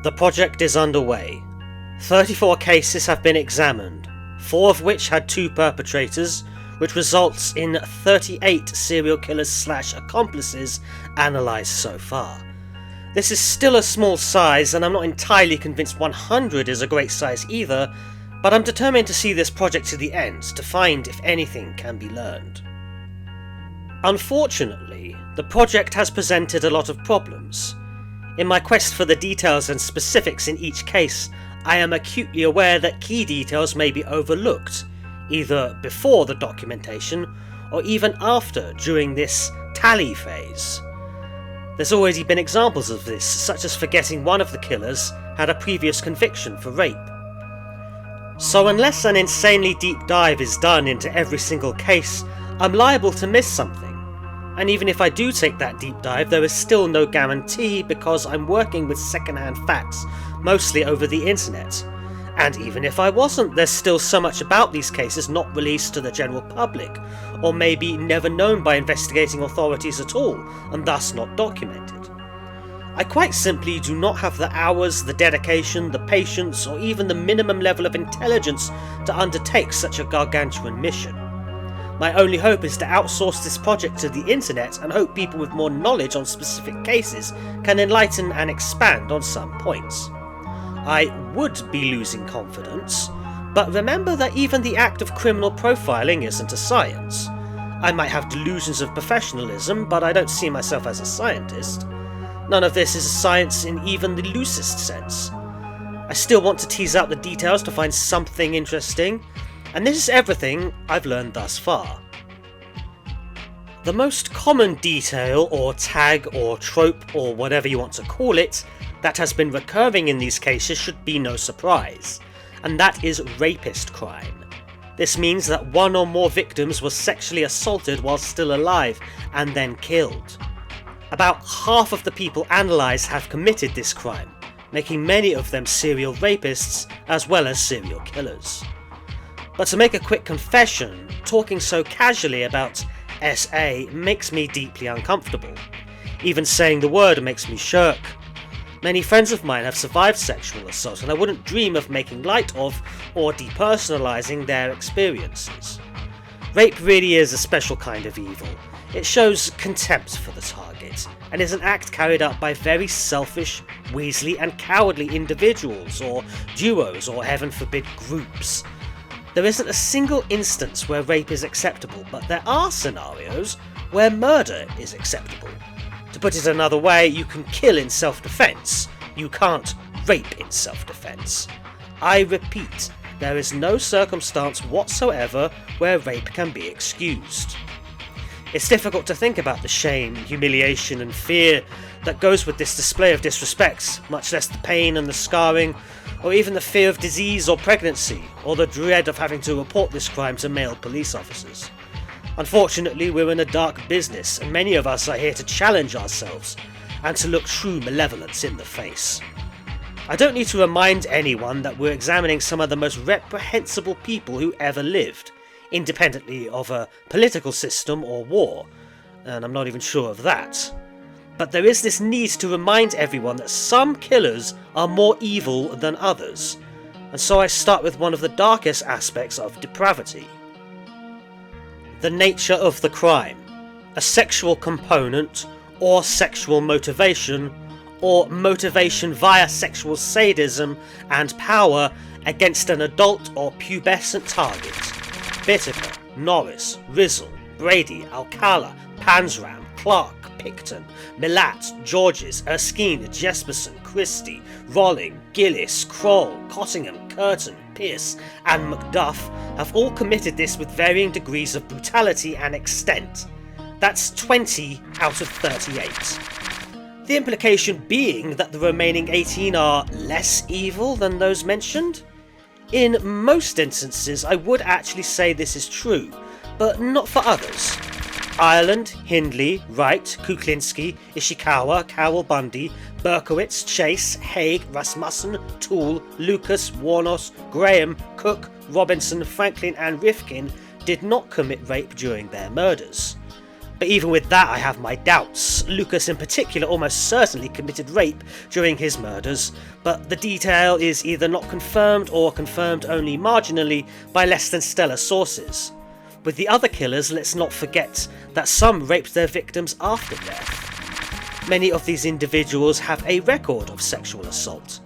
The project is underway. 34 cases have been examined, 4 of which had 2 perpetrators, which results in 38 serial killers / accomplices analysed so far. This is still a small size, and I'm not entirely convinced 100 is a great size either, but I'm determined to see this project to the end, to find if anything can be learned. Unfortunately, the project has presented a lot of problems. In my quest for the details and specifics in each case, I am acutely aware that key details may be overlooked, either before the documentation, or even after, during this tally phase. There's already been examples of this, such as forgetting one of the killers had a previous conviction for rape. So unless an insanely deep dive is done into every single case, I'm liable to miss something. And even if I do take that deep dive, there is still no guarantee because I'm working with second-hand facts, mostly over the internet. And even if I wasn't, there's still so much about these cases not released to the general public, or maybe never known by investigating authorities at all, and thus not documented. I quite simply do not have the hours, the dedication, the patience, or even the minimum level of intelligence to undertake such a gargantuan mission. My only hope is to outsource this project to the internet and hope people with more knowledge on specific cases can enlighten and expand on some points. I would be losing confidence, but remember that even the act of criminal profiling isn't a science. I might have delusions of professionalism, but I don't see myself as a scientist. None of this is a science in even the loosest sense. I still want to tease out the details to find something interesting, and this is everything I've learned thus far. The most common detail or tag or trope or whatever you want to call it that has been recurring in these cases should be no surprise, and that is rapist crime. This means that one or more victims were sexually assaulted while still alive and then killed. About half of the people analysed have committed this crime, making many of them serial rapists as well as serial killers. But to make a quick confession, talking so casually about SA makes me deeply uncomfortable. Even saying the word makes me shirk. Many friends of mine have survived sexual assault, and I wouldn't dream of making light of or depersonalising their experiences. Rape really is a special kind of evil. It shows contempt for the target, and is an act carried out by very selfish, weaselly and cowardly individuals, or duos, or heaven forbid groups. There isn't a single instance where rape is acceptable, but there are scenarios where murder is acceptable. To put it another way, you can kill in self-defense. You can't rape in self-defense. I repeat, there is no circumstance whatsoever where rape can be excused. It's difficult to think about the shame, humiliation and fear that goes with this display of disrespect, much less the pain and the scarring, or even the fear of disease or pregnancy, or the dread of having to report this crime to male police officers. Unfortunately, we're in a dark business, and many of us are here to challenge ourselves, and to look true malevolence in the face. I don't need to remind anyone that we're examining some of the most reprehensible people who ever lived, independently of a political system or war, and I'm not even sure of that. But there is this need to remind everyone that some killers are more evil than others, and so I start with one of the darkest aspects of depravity. The nature of the crime, a sexual component, or sexual motivation, or motivation via sexual sadism and power against an adult or pubescent target. Bittaker, Norris, Rissel, Brady, Alcala, Panzram, Clark, Picton, Milat, Georges, Erskine, Jespersen, Christie, Rolling, Gillis, Kroll, Cottingham, Curtin, Pierce and Macduff have all committed this with varying degrees of brutality and extent. That's 20 out of 38. The implication being that the remaining 18 are less evil than those mentioned? In most instances I would actually say this is true, but not for others. Ireland, Hindley, Wright, Kuklinski, Ishikawa, Cowell, Bundy, Berkowitz, Chase, Haigh, Rassmussen, Toole, Lucas, Wuornos, Graham, Cook, Robinson, Franklin and Rifkin did not commit rape during their murders. But even with that I have my doubts. Lucas in particular almost certainly committed rape during his murders, but the detail is either not confirmed or confirmed only marginally by less than stellar sources. With the other killers, let's not forget that some raped their victims after death. Many of these individuals have a record of sexual assault.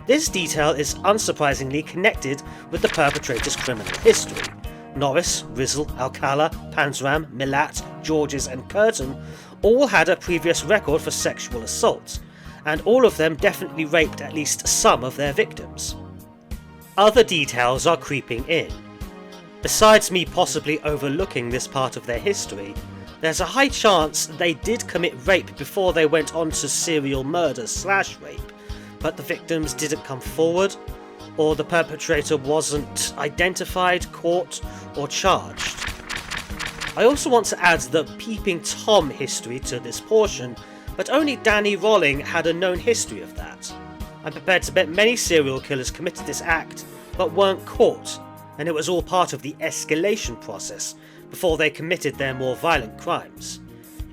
This detail is unsurprisingly connected with the perpetrator's criminal history. Norris, Rissel, Alcala, Panzram, Milat, Georges and Curtin all had a previous record for sexual assault, and all of them definitely raped at least some of their victims. Other details are creeping in. Besides me possibly overlooking this part of their history, there's a high chance they did commit rape before they went on to serial murder/rape, but the victims didn't come forward, or the perpetrator wasn't identified, caught, or charged. I also want to add the Peeping Tom history to this portion, but only Danny Rolling had a known history of that. I'm prepared to bet many serial killers committed this act, but weren't caught, and it was all part of the escalation process before they committed their more violent crimes.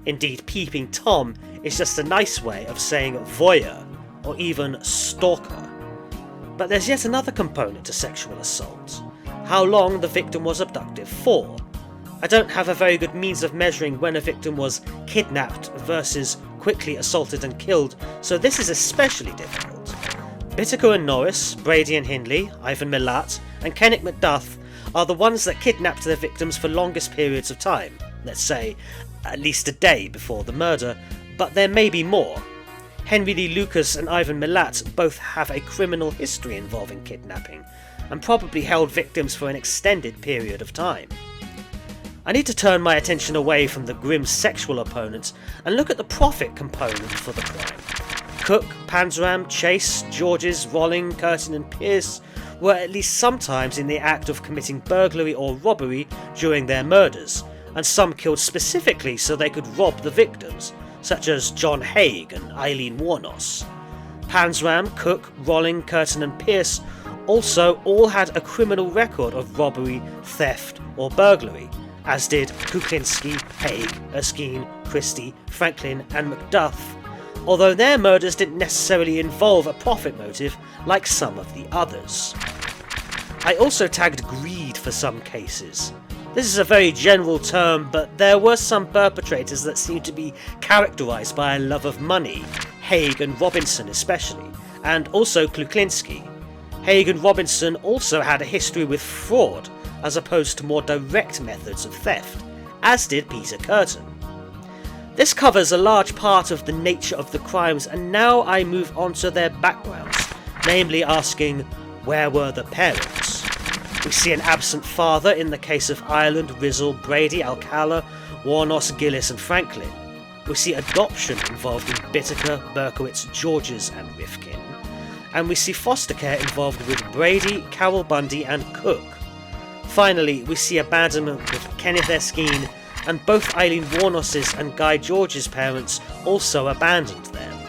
Indeed, Peeping Tom is just a nice way of saying voyeur, or even stalker. But there's yet another component to sexual assault: how long the victim was abducted for. I don't have a very good means of measuring when a victim was kidnapped versus quickly assaulted and killed, so this is especially difficult. Bittaker and Norris, Brady and Hindley, Ivan Milat, and Kenneth Macduff are the ones that kidnapped their victims for longest periods of time, let's say at least a day before the murder, but there may be more. Henry Lee Lucas and Ivan Milat both have a criminal history involving kidnapping, and probably held victims for an extended period of time. I need to turn my attention away from the grim sexual opponents and look at the profit component for the crime. Cook, Panzram, Chase, Georges, Rolling, Curtin and Pierce were at least sometimes in the act of committing burglary or robbery during their murders, and some killed specifically so they could rob the victims, such as John Haigh and Aileen Wuornos. Panzram, Cook, Rolling, Curtin and Pierce also all had a criminal record of robbery, theft or burglary, as did Kuklinski, Haigh, Erskine, Christie, Franklin and Macduff, although their murders didn't necessarily involve a profit motive like some of the others. I also tagged greed for some cases. This is a very general term, but there were some perpetrators that seemed to be characterised by a love of money, Haigh and Robinson especially, and also Kuklinski. Haigh and Robinson also had a history with fraud, as opposed to more direct methods of theft, as did Peter Curtin. This covers a large part of the nature of the crimes, and now I move on to their backgrounds, namely asking, where were the parents? We see an absent father in the case of Ireland, Rissel, Brady, Alcala, Wuornos, Gillis and Franklin. We see adoption involved in Bittaker, Berkowitz, Georges and Rifkin. And we see foster care involved with Brady, Carol Bundy and Cook. Finally, we see abandonment with Kenneth Erskine, and both Aileen Wuornos' and Guy George's parents also abandoned them.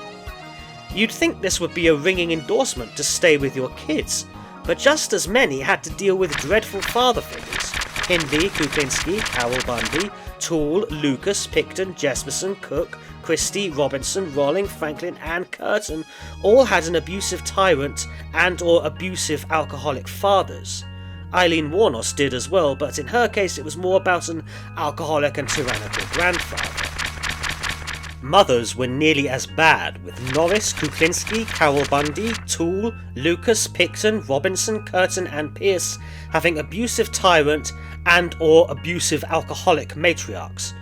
You'd think this would be a ringing endorsement to stay with your kids, but just as many had to deal with dreadful father figures. Hindley, Kuklinski, Carol Bundy, Toole, Lucas, Picton, Jespersen, Cook, Christie, Robinson, Rolling, Franklin and Curtin all had an abusive tyrant and or abusive alcoholic fathers. Aileen Wuornos did as well, but in her case it was more about an alcoholic and tyrannical grandfather. Mothers were nearly as bad, with Norris, Kuklinski, Carol Bundy, Toole, Lucas, Picton, Robinson, Curtin and Pierce having abusive tyrant and or abusive alcoholic matriarchs.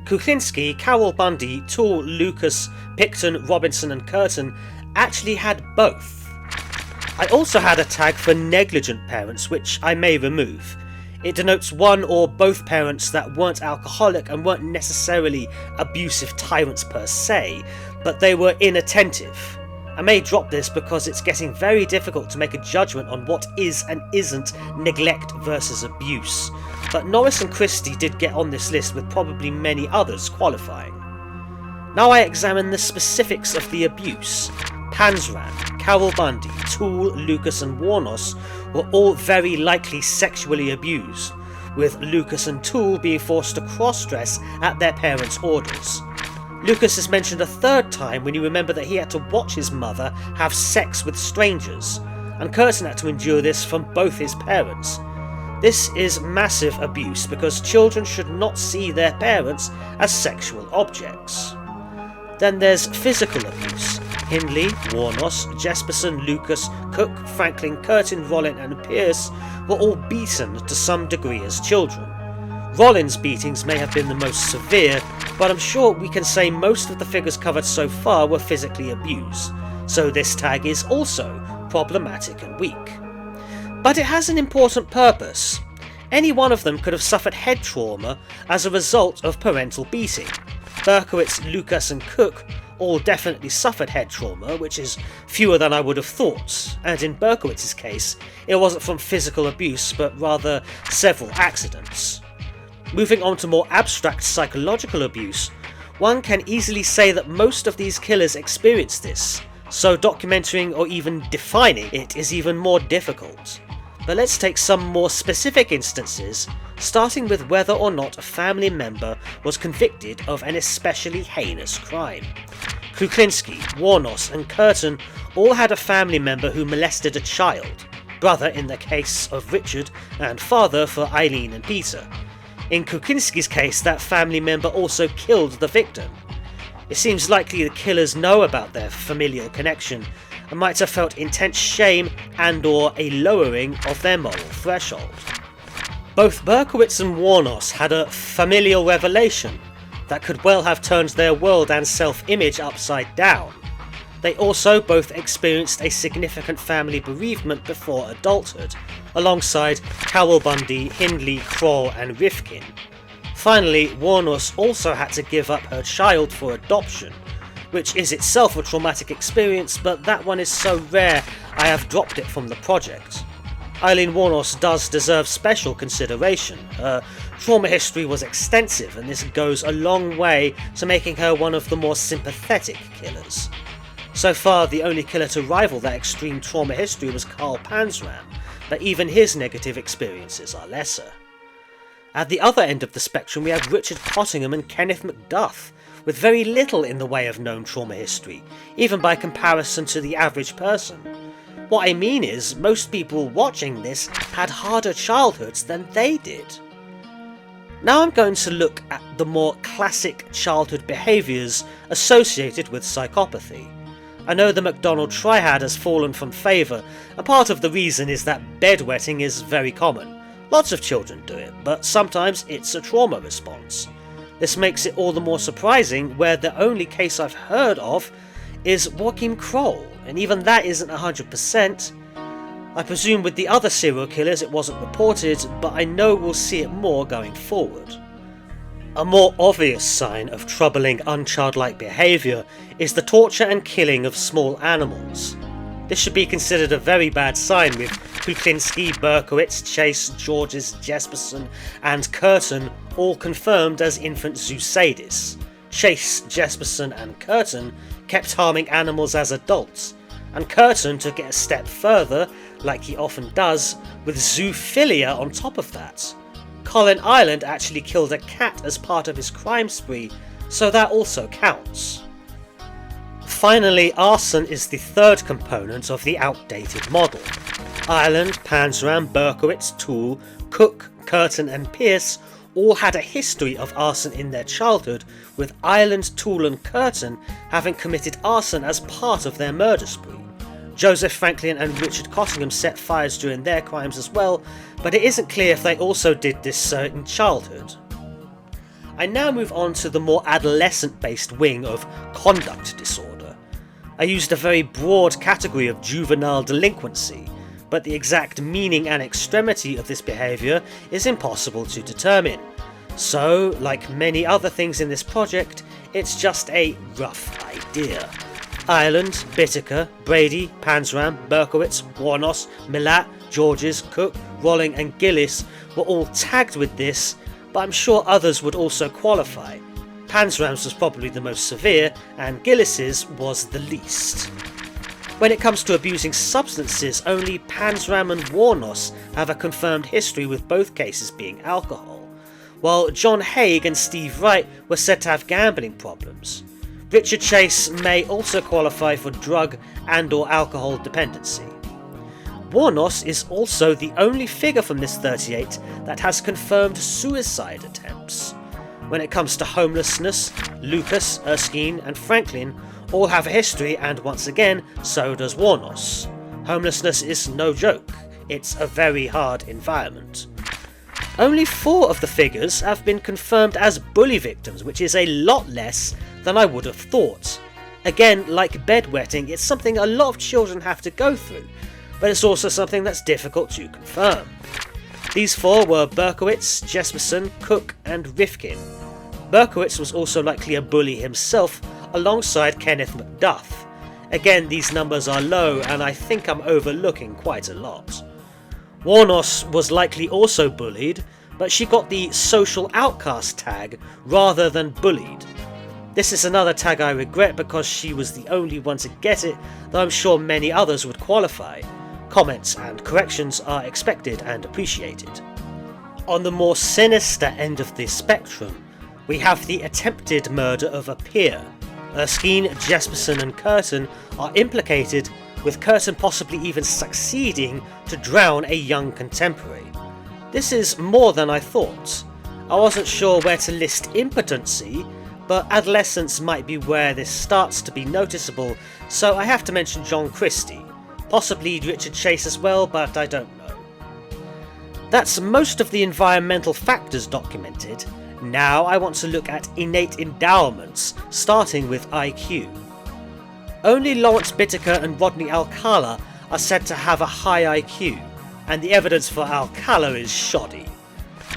Kuklinski, Carol Bundy, Toole, Lucas, Picton, Robinson and Curtin actually had both. I also had a tag for negligent parents, which I may remove. It denotes one or both parents that weren't alcoholic and weren't necessarily abusive tyrants per se, but they were inattentive. I may drop this because it's getting very difficult to make a judgment on what is and isn't neglect versus abuse, but Norris and Christie did get on this list with probably many others qualifying. Now I examine the specifics of the abuse. Panzram, Carol Bundy, Toole, Lucas and Wuornos were all very likely sexually abused, with Lucas and Toole being forced to cross-dress at their parents' orders. Lucas is mentioned a third time when you remember that he had to watch his mother have sex with strangers, and Curtin had to endure this from both his parents. This is massive abuse because children should not see their parents as sexual objects. Then there's physical abuse. Hindley, Wuornos, Jespersen, Lucas, Cook, Franklin, Curtin, Rollin and Pierce were all beaten to some degree as children. Rollin's beatings may have been the most severe, but I'm sure we can say most of the figures covered so far were physically abused, so this tag is also problematic and weak. But it has an important purpose. Any one of them could have suffered head trauma as a result of parental beating. Berkowitz, Lucas and Cook all definitely suffered head trauma, which is fewer than I would have thought, and in Berkowitz's case, it wasn't from physical abuse, but rather several accidents. Moving on to more abstract psychological abuse, one can easily say that most of these killers experienced this, so documenting or even defining it is even more difficult. But let's take some more specific instances, starting with whether or not a family member was convicted of an especially heinous crime. Kuklinski, Wuornos and Curtin all had a family member who molested a child, brother in the case of Richard and father for Aileen and Peter. In Kuklinski's case, that family member also killed the victim. It seems likely the killers know about their familial connection and might have felt intense shame and/or a lowering of their moral threshold. Both Berkowitz and Wuornos had a familial revelation that could well have turned their world and self-image upside down. They also both experienced a significant family bereavement before adulthood, alongside Cowell, Bundy, Hindley, Kroll and Rifkin. Finally, Wuornos also had to give up her child for adoption, which is itself a traumatic experience, but that one is so rare I have dropped it from the project. Aileen Wuornos does deserve special consideration. Her trauma history was extensive, and this goes a long way to making her one of the more sympathetic killers. So far, the only killer to rival that extreme trauma history was Carl Panzram, but even his negative experiences are lesser. At the other end of the spectrum we have Richard Cottingham and Kenneth MacDuff, with very little in the way of known trauma history, even by comparison to the average person. What I mean is, most people watching this had harder childhoods than they did. Now I'm going to look at the more classic childhood behaviours associated with psychopathy. I know the McDonald triad has fallen from favour, and part of the reason is that bedwetting is very common. Lots of children do it, but sometimes it's a trauma response. This makes it all the more surprising where the only case I've heard of is Joachim Kroll, and even that isn't 100%. I presume with the other serial killers it wasn't reported, but I know we'll see it more going forward. A more obvious sign of troubling unchildlike behaviour is the torture and killing of small animals. This should be considered a very bad sign, with Kuklinski, Berkowitz, Chase, Georges, Jespersen and Curtin all confirmed as infant zoosadis. Chase, Jespersen and Curtin kept harming animals as adults, and Curtin took it a step further, like he often does, with zoophilia on top of that. Colin Ireland actually killed a cat as part of his crime spree, so that also counts. Finally, arson is the third component of the outdated model. Ireland, Panzram, Berkowitz, Toole, Cook, Curtin and Pierce all had a history of arson in their childhood, with Ireland, Toole and Curtin having committed arson as part of their murder spree. Joseph Franklin and Richard Cottingham set fires during their crimes as well, but it isn't clear if they also did this in childhood. I now move on to the more adolescent-based wing of conduct disorder. I used a very broad category of juvenile delinquency, but the exact meaning and extremity of this behaviour is impossible to determine. So, like many other things in this project, it's just a rough idea. Ireland, Bittaker, Brady, Panzram, Berkowitz, Wuornos, Milat, Georges, Cook, Rolling and Gillis were all tagged with this, but I'm sure others would also qualify. Panzram's was probably the most severe, and Gillis's was the least. When it comes to abusing substances, only Panzram and Wuornos have a confirmed history, with both cases being alcohol, while John Haigh and Steve Wright were said to have gambling problems. Richard Chase may also qualify for drug and or alcohol dependency. Wuornos is also the only figure from this 38 that has confirmed suicide attempts. When it comes to homelessness, Lucas, Erskine and Franklin all have a history, and once again, so does Wuornos. Homelessness is no joke, it's a very hard environment. Only 4 of the figures have been confirmed as bully victims, which is a lot less than I would have thought. Again, like bedwetting, it's something a lot of children have to go through, but it's also something that's difficult to confirm. These 4 were Berkowitz, Jespersen, Cook and Rifkin. Berkowitz was also likely a bully himself, alongside Kenneth McDuff. Again, these numbers are low, and I think I'm overlooking quite a lot. Wuornos was likely also bullied, but she got the social outcast tag rather than bullied. This is another tag I regret because she was the only one to get it, though I'm sure many others would qualify. Comments and corrections are expected and appreciated. On the more sinister end of the spectrum, we have the attempted murder of a peer. Erskine, Jespersen and Curtin are implicated, with Curtin possibly even succeeding to drown a young contemporary. This is more than I thought. I wasn't sure where to list impotency, but adolescence might be where this starts to be noticeable, so I have to mention John Christie. Possibly Richard Chase as well, but I don't know. That's most of the environmental factors documented. Now I want to look at innate endowments, starting with IQ. Only Lawrence Bittaker and Rodney Alcala are said to have a high IQ, and the evidence for Alcala is shoddy.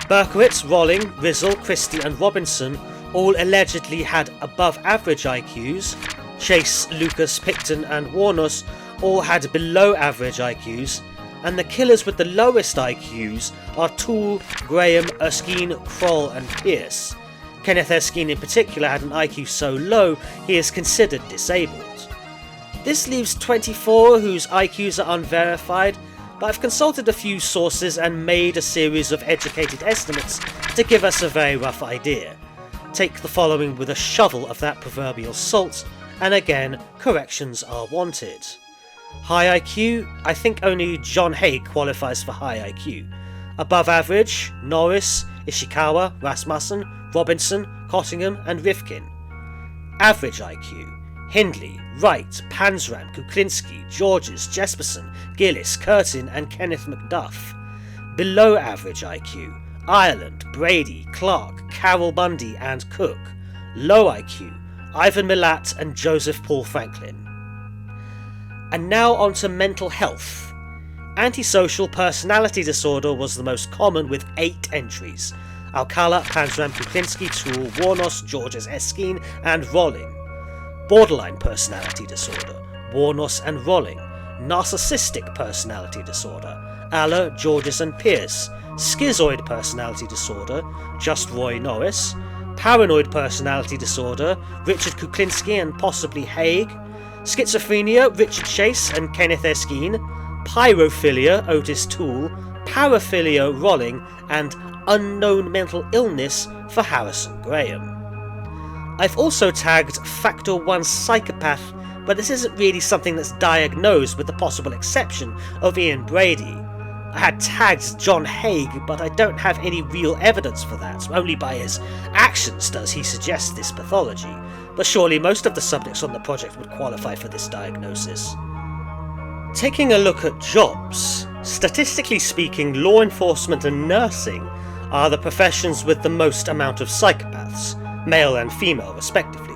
Berkowitz, Rolling, Rissel, Christie and Robinson all allegedly had above average IQs. Chase, Lucas, Picton and Wuornos all had below average IQs, and the killers with the lowest IQs are Toole, Graham, Erskine, Kroll and Pierce. Kenneth Erskine in particular had an IQ so low he is considered disabled. This leaves 24 whose IQs are unverified, but I've consulted a few sources and made a series of educated estimates to give us a very rough idea. Take the following with a shovel of that proverbial salt, and again, corrections are wanted. High IQ, I think only John Haigh qualifies for high IQ. Above average, Norris, Ishikawa, Rassmussen, Robinson, Cottingham and Rifkin. Average IQ, Hindley, Wright, Panzram, Kuklinski, Georges, Jespersen, Gillis, Curtin and Kenneth McDuff. Below average IQ, Ireland, Brady, Clark, Carroll Bundy and Cook. Low IQ, Ivan Milat and Joseph Paul Franklin. And now on to mental health. Antisocial personality disorder was the most common with 8 entries. Alcala, Panzram, Kuklinski, Toole, Wuornos, Georges, Erskine and Rolling. Borderline personality disorder, Wuornos and Rolling. Narcissistic personality disorder, Aller, Georges and Pierce. Schizoid personality disorder, just Roy Norris. Paranoid personality disorder, Richard Kuklinski and possibly Haigh. Schizophrenia, Richard Chase and Kenneth Erskine. Pyrophilia, Otis Toole. Paraphilia, Rolling, and unknown mental illness for Harrison Graham. I've also tagged Factor 1 psychopath, but this isn't really something that's diagnosed, with the possible exception of Ian Brady. I had tagged John Haigh, but I don't have any real evidence for that. Only by his actions does he suggest this pathology, but surely most of the subjects on the project would qualify for this diagnosis. Taking a look at jobs, statistically speaking, law enforcement and nursing are the professions with the most amount of psychopaths, male and female respectively.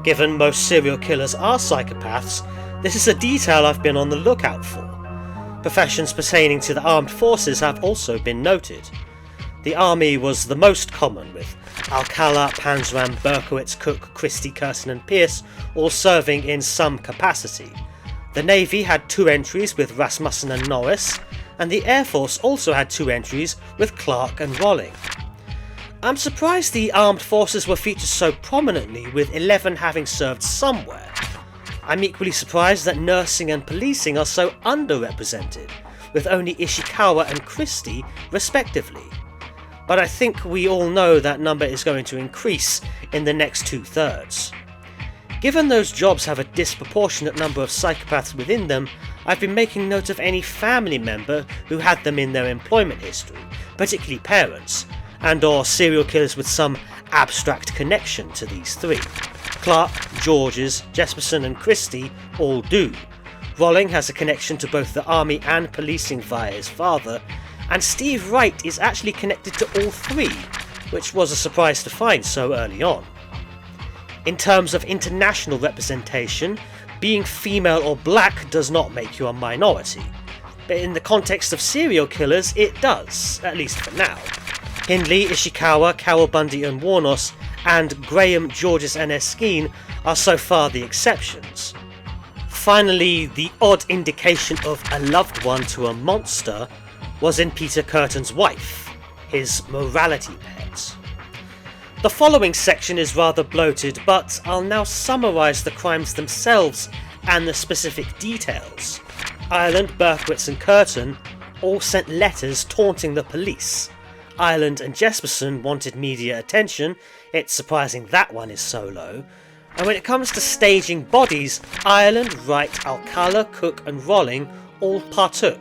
Given most serial killers are psychopaths, this is a detail I've been on the lookout for. Professions pertaining to the armed forces have also been noted. The army was the most common, with Alcala, Panzram, Berkowitz, Cook, Christie, Curtin and Pierce all serving in some capacity. The Navy had 2 entries with Rassmussen and Norris, and the Air Force also had 2 entries with Clark and Rolling. I'm surprised the armed forces were featured so prominently, with 11 having served somewhere. I'm equally surprised that nursing and policing are so underrepresented, with only Ishikawa and Christie respectively. But I think we all know that number is going to increase in the next 2/3. Given those jobs have a disproportionate number of psychopaths within them, I've been making note of any family member who had them in their employment history, particularly parents, and or serial killers with some abstract connection to these three. Clark, Georges, Jespersen and Christie all do. Rolling has a connection to both the army and policing via his father, and Steve Wright is actually connected to all three, which was a surprise to find so early on. In terms of international representation, being female or black does not make you a minority, but in the context of serial killers it does, at least for now. Hindley, Ishikawa, Carol Bundy and Wuornos, and Graham, Georges and Erskine are so far the exceptions. Finally, the odd indication of a loved one to a monster was in Peter Curtin's wife, his morality pet. The following section is rather bloated, but I'll now summarise the crimes themselves and the specific details. Ireland, Berkowitz and Curtin all sent letters taunting the police. Ireland and Jespersen wanted media attention, it's surprising that one is so low. And when it comes to staging bodies, Ireland, Wright, Alcala, Cook and Rolling all partook.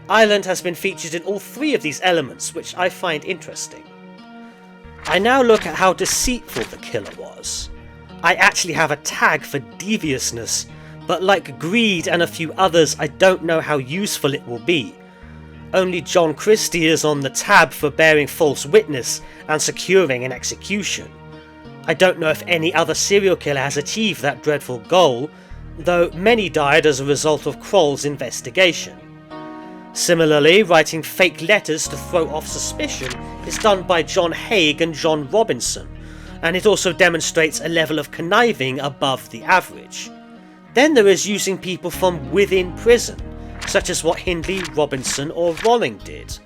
Ireland has been featured in all three of these elements, which I find interesting. I now look at how deceitful the killer was. I actually have a tag for deviousness, but like greed and a few others, I don't know how useful it will be. Only John Christie is on the tab for bearing false witness and securing an execution. I don't know if any other serial killer has achieved that dreadful goal, though many died as a result of Kroll's investigation. Similarly, writing fake letters to throw off suspicion is done by John Haigh and John Robinson, and it also demonstrates a level of conniving above the average. Then there is using people from within prison, such as what Hindley, Robinson or Rolling did.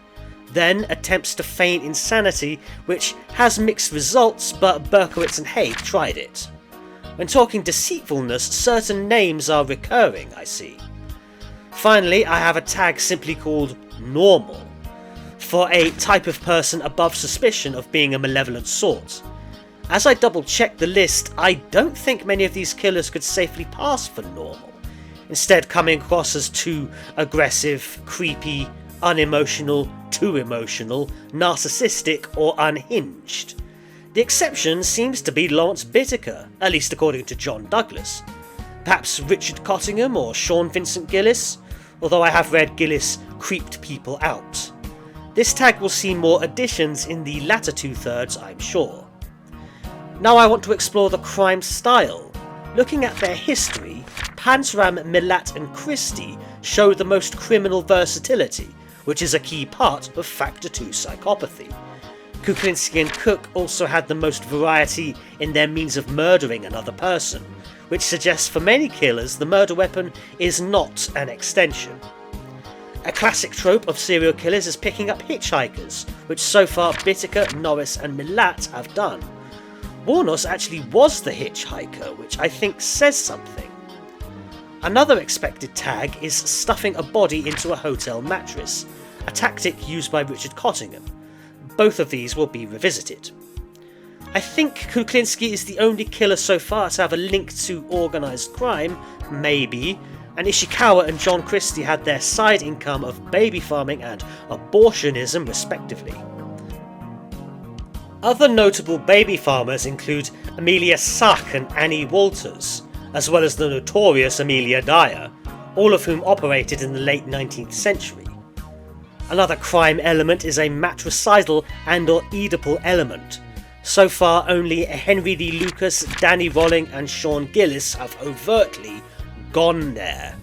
Then attempts to feign insanity, which has mixed results, but Berkowitz and Haigh tried it. When talking deceitfulness, certain names are recurring, I see. Finally, I have a tag simply called normal, for a type of person above suspicion of being a malevolent sort. As I double checked the list, I don't think many of these killers could safely pass for normal, instead coming across as too aggressive, creepy, unemotional, too emotional, narcissistic or unhinged. The exception seems to be Lawrence Bittaker, at least according to John Douglas. Perhaps Richard Cottingham or Sean Vincent Gillis, although I have read Gillis creeped people out. This tag will see more additions in the latter 2/3, I'm sure. Now I want to explore the crime style. Looking at their history, Panzram, Milat and Christie show the most criminal versatility, which is a key part of Factor 2 psychopathy. Kuklinski and Cook also had the most variety in their means of murdering another person, which suggests for many killers the murder weapon is not an extension. A classic trope of serial killers is picking up hitchhikers, which so far Bittaker, Norris and Milat have done. Wuornos actually was the hitchhiker, which I think says something. Another expected tag is stuffing a body into a hotel mattress, a tactic used by Richard Cottingham. Both of these will be revisited. I think Kuklinski is the only killer so far to have a link to organised crime, maybe, and Ishikawa and John Christie had their side income of baby farming and abortionism respectively. Other notable baby farmers include Amelia Sack and Annie Walters, as well as the notorious Amelia Dyer, all of whom operated in the late 19th century. Another crime element is a matricidal and or Oedipal element. So far only Henry D. Lucas, Danny Rolling and Sean Gillis have overtly gone there.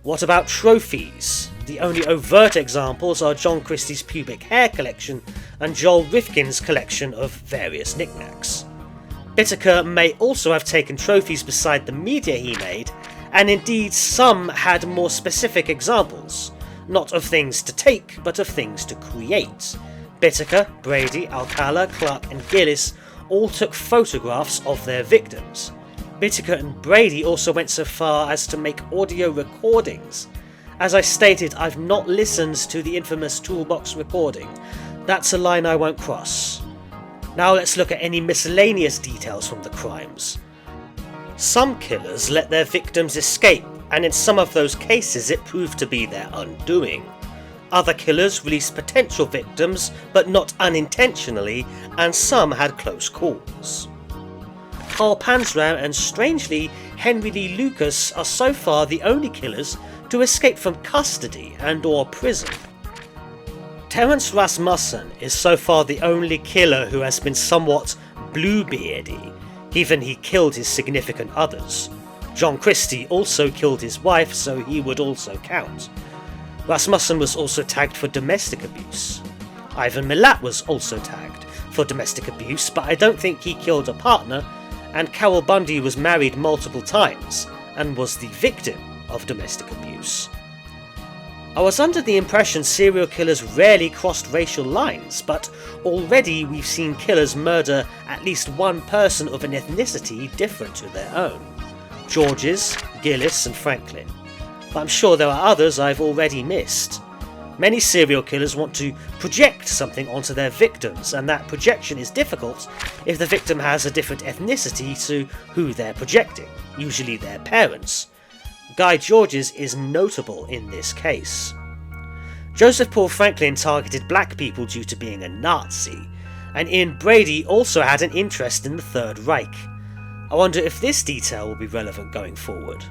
What about trophies? The only overt examples are John Christie's pubic hair collection and Joel Rifkin's collection of various knickknacks. Bittaker may also have taken trophies beside the media he made, and indeed some had more specific examples, not of things to take but of things to create. Bittaker, Brady, Alcala, Clark and Gillis all took photographs of their victims. Bittaker and Brady also went so far as to make audio recordings. As I stated, I've not listened to the infamous Toolbox recording. That's a line I won't cross. Now let's look at any miscellaneous details from the crimes. Some killers let their victims escape, and in some of those cases it proved to be their undoing. Other killers released potential victims, but not unintentionally, and some had close calls. Carl Panzram and, strangely, Henry Lee Lucas are so far the only killers to escape from custody and or prison. Terence Rassmussen is so far the only killer who has been somewhat Bluebeardy, given he killed his significant others. John Christie also killed his wife, so he would also count. Rassmussen was also tagged for domestic abuse. Ivan Milat was also tagged for domestic abuse, but I don't think he killed a partner, and Carol Bundy was married multiple times and was the victim of domestic abuse. I was under the impression serial killers rarely crossed racial lines, but already we've seen killers murder at least one person of an ethnicity different to their own. Georges, Gillis and Franklin. But I'm sure there are others I've already missed. Many serial killers want to project something onto their victims, and that projection is difficult if the victim has a different ethnicity to who they're projecting, usually their parents. Guy Georges is notable in this case. Joseph Paul Franklin targeted black people due to being a Nazi, and Ian Brady also had an interest in the Third Reich. I wonder if this detail will be relevant going forward.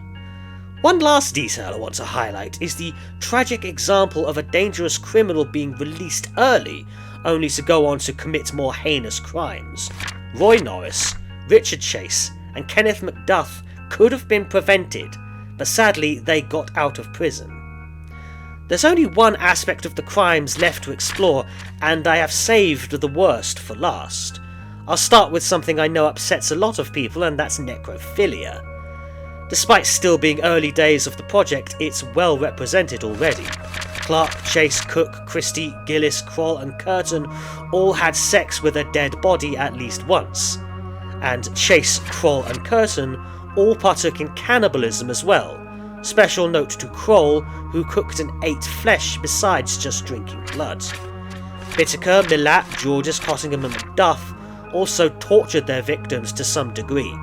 One last detail I want to highlight is the tragic example of a dangerous criminal being released early, only to go on to commit more heinous crimes. Roy Norris, Richard Chase, and Kenneth MacDuff could have been prevented, but sadly they got out of prison. There's only one aspect of the crimes left to explore, and I have saved the worst for last. I'll start with something I know upsets a lot of people, and that's necrophilia. Despite still being early days of the project, it's well represented already. Clark, Chase, Cook, Christie, Gillis, Kroll and Curtin all had sex with a dead body at least once. And Chase, Kroll and Curtin all partook in cannibalism as well. Special note to Kroll, who cooked and ate flesh besides just drinking blood. Bittaker, Milat, Georges, Cottingham and Macduff also tortured their victims to some degree.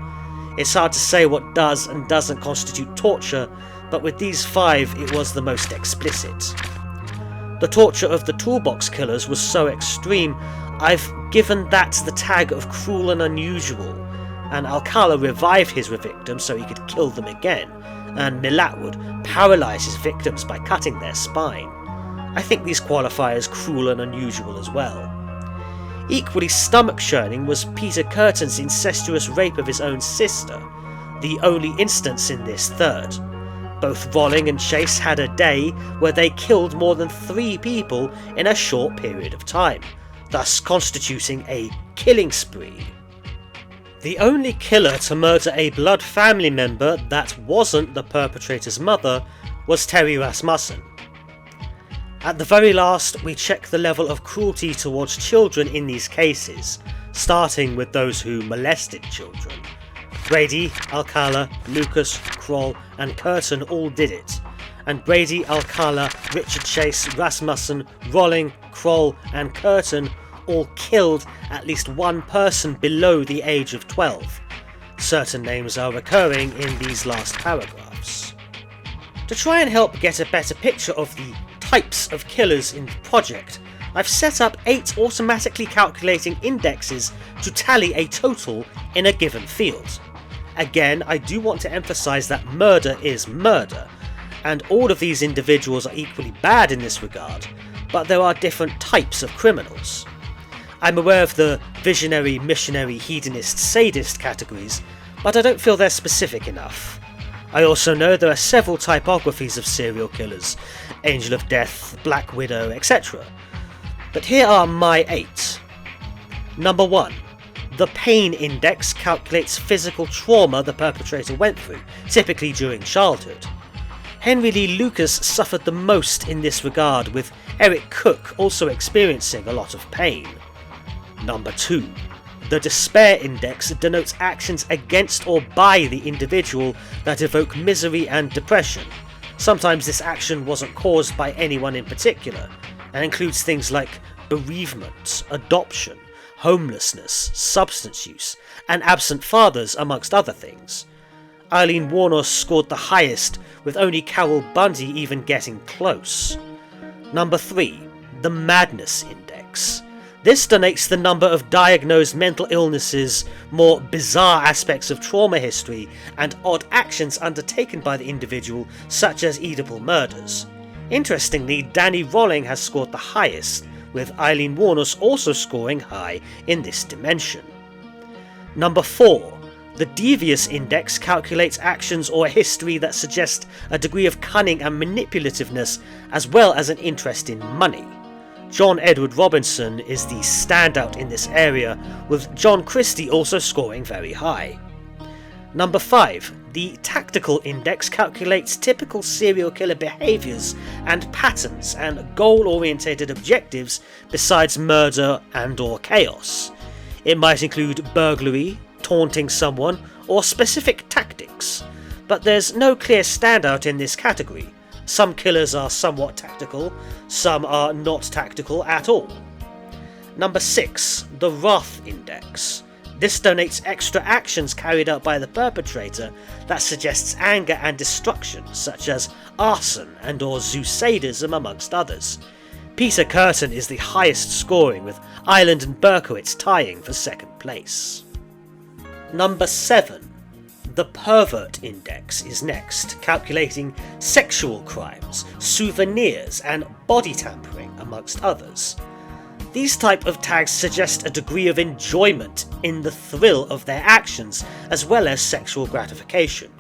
It's hard to say what does and doesn't constitute torture, but with these five it was the most explicit. The torture of the Toolbox killers was so extreme, I've given that the tag of cruel and unusual, and Alcala revived his victims so he could kill them again, and Milat would paralyse his victims by cutting their spine. I think these qualify as cruel and unusual as well. Equally stomach-churning was Peter Curtin's incestuous rape of his own sister, the only instance in this third. Both Rolling and Chase had a day where they killed more than 3 people in a short period of time, thus constituting a killing spree. The only killer to murder a blood family member that wasn't the perpetrator's mother was Terry Rassmussen. At the very last, we check the level of cruelty towards children in these cases, starting with those who molested children. Brady, Alcala, Lucas, Kroll and Curtin all did it, and Brady, Alcala, Richard Chase, Rassmussen, Rolling, Kroll and Curtin all killed at least one person below the age of 12. Certain names are recurring in these last paragraphs. To try and help get a better picture of the types of killers in the project, I've set up 8 automatically calculating indexes to tally a total in a given field. Again, I do want to emphasise that murder is murder, and all of these individuals are equally bad in this regard, but there are different types of criminals. I'm aware of the visionary, missionary, hedonist, sadist categories, but I don't feel they're specific enough. I also know there are several typographies of serial killers, Angel of Death, Black Widow, etc. But here are my 8. Number 1. The pain index calculates physical trauma the perpetrator went through, typically during childhood. Henry Lee Lucas suffered the most in this regard, with Eric Cook also experiencing a lot of pain. Number 2. The Despair Index denotes actions against or by the individual that evoke misery and depression. Sometimes this action wasn't caused by anyone in particular, and includes things like bereavement, adoption, homelessness, substance use, and absent fathers, amongst other things. Aileen Wuornos scored the highest, with only Carol Bundy even getting close. Number 3. The Madness Index. This denotes the number of diagnosed mental illnesses, more bizarre aspects of trauma history, and odd actions undertaken by the individual, such as Oedipal murders. Interestingly, Danny Rolling has scored the highest, with Aileen Wuornos also scoring high in this dimension. Number 4. The Devious Index calculates actions or a history that suggest a degree of cunning and manipulativeness, as well as an interest in money. John Edward Robinson is the standout in this area, with John Christie also scoring very high. Number 5. The Tactical Index calculates typical serial killer behaviours and patterns and goal-orientated objectives besides murder and/or chaos. It might include burglary, taunting someone, or specific tactics, but there's no clear standout in this category. Some killers are somewhat tactical, some are not tactical at all. Number 6. The Wrath Index. This donates extra actions carried out by the perpetrator that suggests anger and destruction, such as arson and/or zoo-sadism, amongst others. Peter Curtin is the highest scoring, with Ireland and Berkowitz tying for second place. Number 7. The Pervert Index is next, calculating sexual crimes, souvenirs, and body tampering, amongst others. These type of tags suggest a degree of enjoyment in the thrill of their actions, as well as sexual gratification.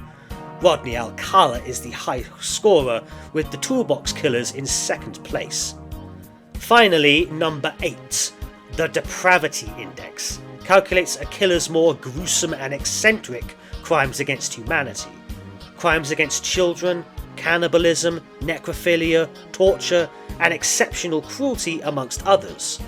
Rodney Alcala is the high scorer, with the Toolbox Killers in second place. Finally, number 8. The Depravity Index calculates a killer's more gruesome and eccentric crimes against humanity. Crimes against children, cannibalism, necrophilia, torture, and exceptional cruelty, amongst others.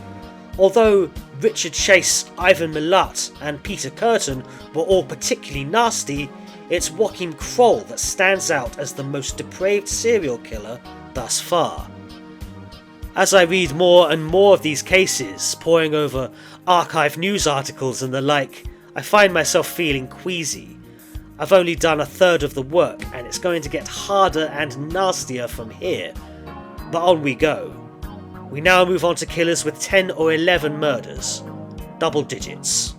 Although Richard Chase, Ivan Milat, and Peter Curtin were all particularly nasty, it's Joachim Kroll that stands out as the most depraved serial killer thus far. As I read more and more of these cases, poring over archive news articles and the like, I find myself feeling queasy. I've only done a third of the work, and it's going to get harder and nastier from here. But on we go. We now move on to killers with 10 or 11 murders. Double digits.